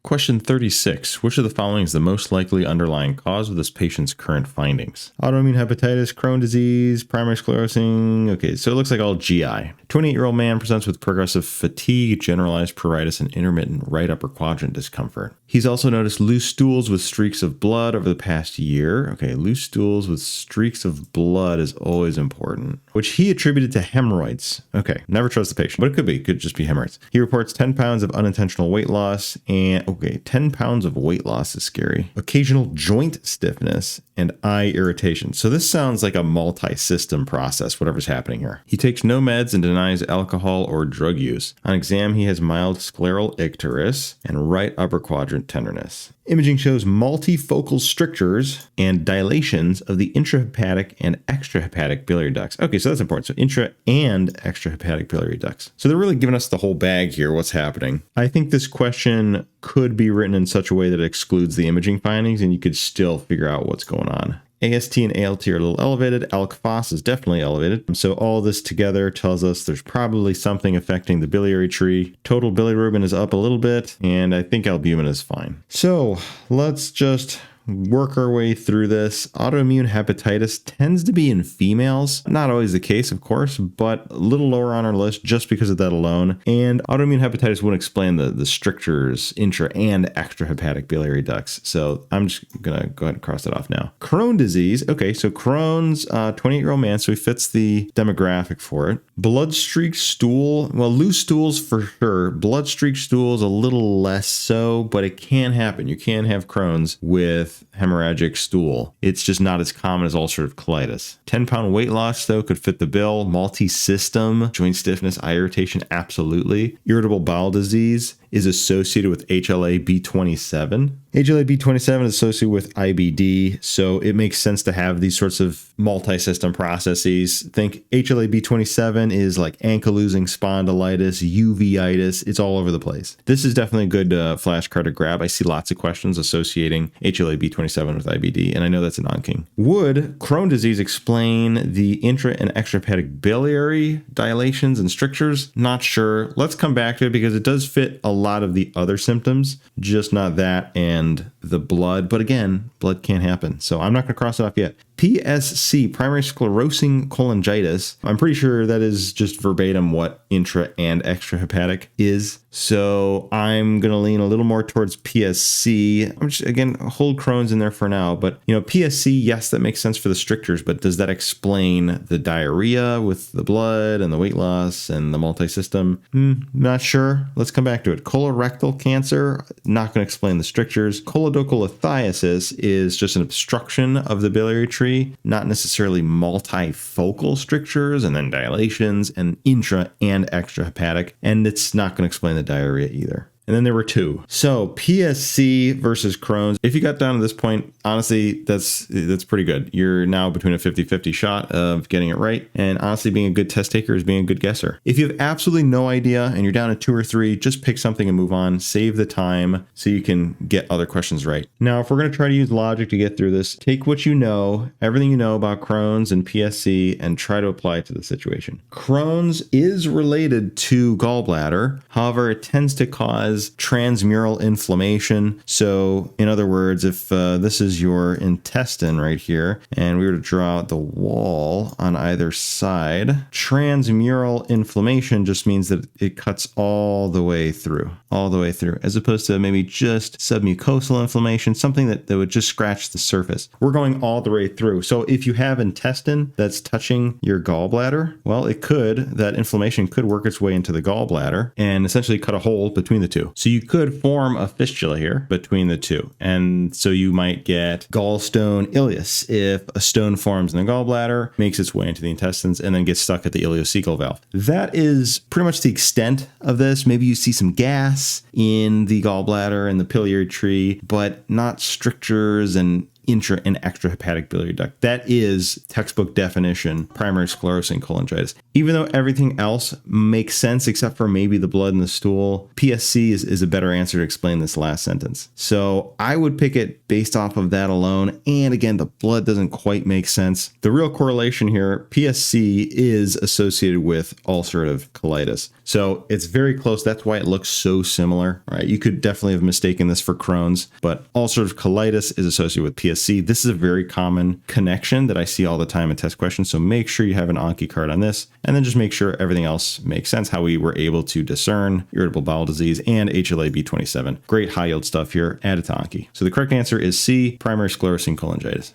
Question 36. Which of the following is the most likely underlying cause of this patient's current findings? Autoimmune hepatitis, Crohn's disease, primary sclerosing. Okay, so it looks like all GI. 28-year-old man presents with progressive fatigue, generalized pruritus, and intermittent right upper quadrant discomfort. He's also noticed loose stools with streaks of blood over the past year. Okay, loose stools with streaks of blood is always important, which he attributed to hemorrhoids. Okay, never trust the patient, but it could be. It could just be hemorrhoids. He reports 10 pounds of unintentional weight loss and, okay, 10 pounds of weight loss is scary. Occasional joint stiffness and eye irritation. So this sounds like a multi-system process, whatever's happening here. He takes no meds and denies alcohol or drug use. On exam, he has mild scleral icterus and right upper quadrant tenderness. Imaging shows multifocal strictures and dilations of the intrahepatic and extrahepatic biliary ducts. Okay, so that's important. So intra and extrahepatic biliary ducts. So they're really giving us the whole bag here, what's happening. I think this question could be written in such a way that it excludes the imaging findings and you could still figure out what's going on. AST and ALT are a little elevated. ALK-Phos is definitely elevated. So all this together tells us there's probably something affecting the biliary tree. Total bilirubin is up a little bit, and I think albumin is fine. So let's just work our way through this. Autoimmune hepatitis tends to be in females. Not always the case, of course, but a little lower on our list just because of that alone. And autoimmune hepatitis wouldn't explain the strictures, intra and extrahepatic biliary ducts. So I'm just going to go ahead and cross that off now. Crohn's disease. Okay, so Crohn's, 28-year-old man, so he fits the demographic for it. Blood-streaked stool. Well, loose stools for sure. Blood-streaked stools a little less so, but it can happen. You can have Crohn's with hemorrhagic stool. It's just not as common as ulcerative colitis. 10-pound weight loss, though, could fit the bill. Multi-system, joint stiffness, eye irritation, absolutely. Irritable bowel disease is associated with HLA-B27. HLA-B27 is associated with IBD, so it makes sense to have these sorts of multi-system processes. Think HLA-B27 is like ankylosing spondylitis, uveitis. It's all over the place. This is definitely a good flashcard to grab. I see lots of questions associating HLA-B27 with IBD, and I know that's a non-king. Would Crohn's disease explain the intra and extrahepatic biliary dilations and strictures? Not sure. Let's come back to it because it does fit a lot of the other symptoms, just not that and the blood. But again, blood can't happen. So I'm not going to cross it off yet. PSC, primary sclerosing cholangitis. I'm pretty sure that is just verbatim what intra and extrahepatic is. So I'm going to lean a little more towards PSC. I'm just, again, hold Crohn's in there for now. But, PSC, yes, that makes sense for the strictures. But does that explain the diarrhea with the blood and the weight loss and the multi-system? Not sure. Let's come back to it. Colorectal cancer, not going to explain the strictures. Choledocholithiasis is just an obstruction of the biliary tree, not necessarily multifocal strictures and then dilations and intra and extrahepatic. And it's not going to explain the diarrhea either. And then there were two. So PSC versus Crohn's. If you got down to this point, honestly, that's pretty good. You're now between a 50-50 shot of getting it right. And honestly, being a good test taker is being a good guesser. If you have absolutely no idea and you're down to 2 or 3, just pick something and move on. Save the time so you can get other questions right. Now, if we're going to try to use logic to get through this, take what you know, everything you know about Crohn's and PSC, and try to apply it to the situation. Crohn's is related to gallbladder. However, it tends to cause transmural inflammation. So in other words, if this is your intestine right here, and we were to draw out the wall on either side, transmural inflammation just means that it cuts all the way through, as opposed to maybe just submucosal inflammation, something that would just scratch the surface. We're going all the way through. So if you have intestine that's touching your gallbladder, well, that inflammation could work its way into the gallbladder and essentially cut a hole between the two. So you could form a fistula here between the two. And so you might get gallstone ileus if a stone forms in the gallbladder, makes its way into the intestines, and then gets stuck at the ileocecal valve. That is pretty much the extent of this. Maybe you see some gas in the gallbladder and the biliary tree, but not strictures and intra and extrahepatic biliary duct. That is textbook definition primary sclerosing cholangitis. Even though everything else makes sense except for maybe the blood in the stool, PSC is a better answer to explain this last sentence. So I would pick it based off of that alone. And again, the blood doesn't quite make sense. The real correlation here, PSC is associated with ulcerative colitis. So it's very close. That's why it looks so similar. All right, you could definitely have mistaken this for Crohn's, but ulcerative colitis is associated with PSC. This is a very common connection that I see all the time in test questions. So make sure you have an Anki card on this, and then just make sure everything else makes sense, how we were able to discern irritable bowel disease and HLA-B27. Great high yield stuff here. Add it to Anki. So the correct answer is C, primary sclerosing cholangitis.